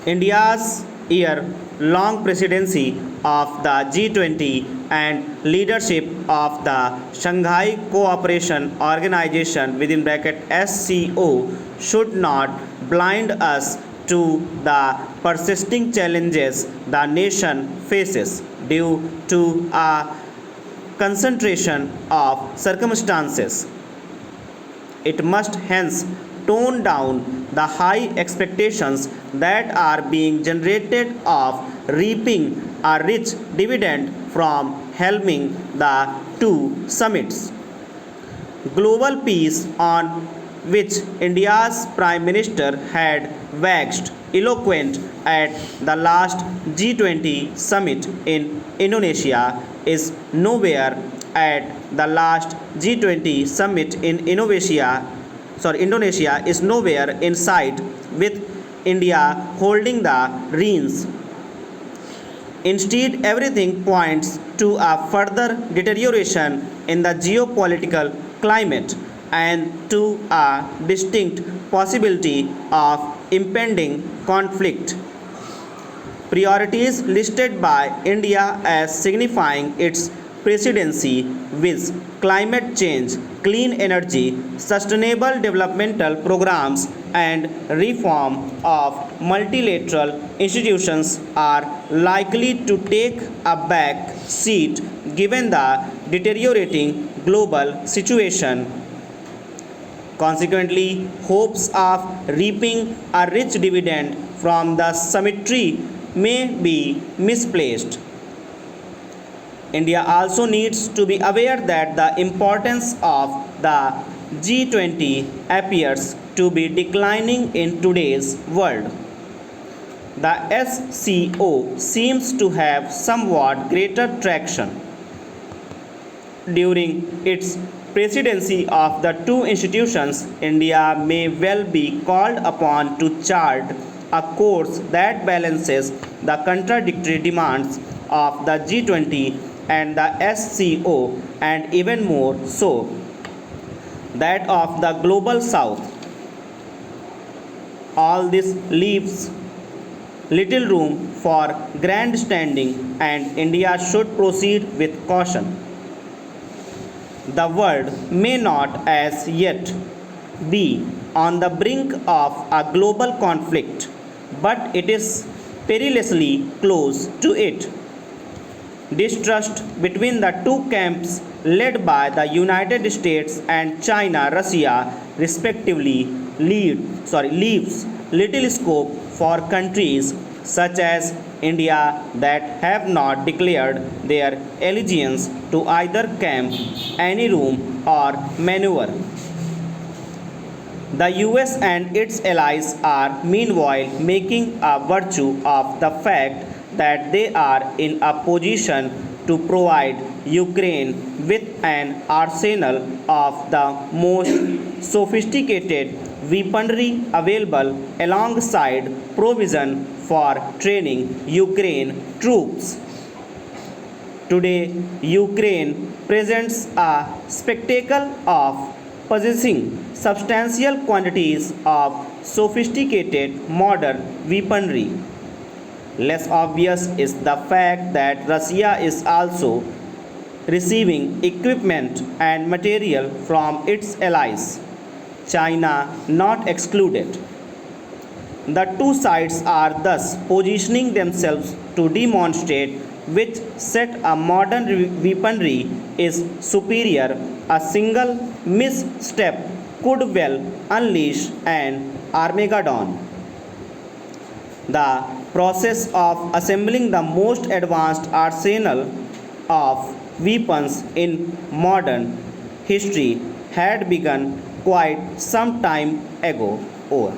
India's year-long presidency of the G20 and leadership of the Shanghai Cooperation Organization within bracket SCO should not blind us to the persisting challenges the nation faces due to a concentration of circumstances. It must hence tone down the high expectations that are being generated of reaping a rich dividend from helming the two summits. Global peace, on which India's Prime Minister had waxed eloquent at the last G20 summit in Indonesia, is nowhere at the last G20 summit in Indonesia is nowhere in sight, with India holding the reins. Instead, everything points to a further deterioration in the geopolitical climate and to a distinct possibility of impending conflict. Priorities listed by India as signifying its presidency with climate change, clean energy, sustainable developmental programs, and reform of multilateral institutions are likely to take a back seat given the deteriorating global situation. Consequently, hopes of reaping a rich dividend from the symmetry may be misplaced. India also needs to be aware that the importance of the G20 appears to be declining in today's world. The SCO seems to have somewhat greater traction. During its presidency of the two institutions, India may well be called upon to chart a course that balances the contradictory demands of the G20 and the SCO, and even more so, that of the global south. All this leaves little room for grandstanding, and India should proceed with caution. The world may not as yet be on the brink of a global conflict, but it is perilously close to it. Distrust between the two camps led by the United States and China, Russia, respectively, leaves little scope for countries such as India that have not declared their allegiance to either camp any room or maneuver. The US and its allies are meanwhile making a virtue of the fact that they are in a position to provide Ukraine with an arsenal of the most sophisticated weaponry available alongside provision for training Ukraine troops. Today, Ukraine presents a spectacle of possessing substantial quantities of sophisticated modern weaponry. Less obvious is the fact that Russia is also receiving equipment and material from its allies, China not excluded. The two sides are thus positioning themselves to demonstrate which set of modern weaponry is superior. A single misstep could well unleash an Armageddon. The process of assembling the most advanced arsenal of weapons in modern history had begun quite some time ago. Over.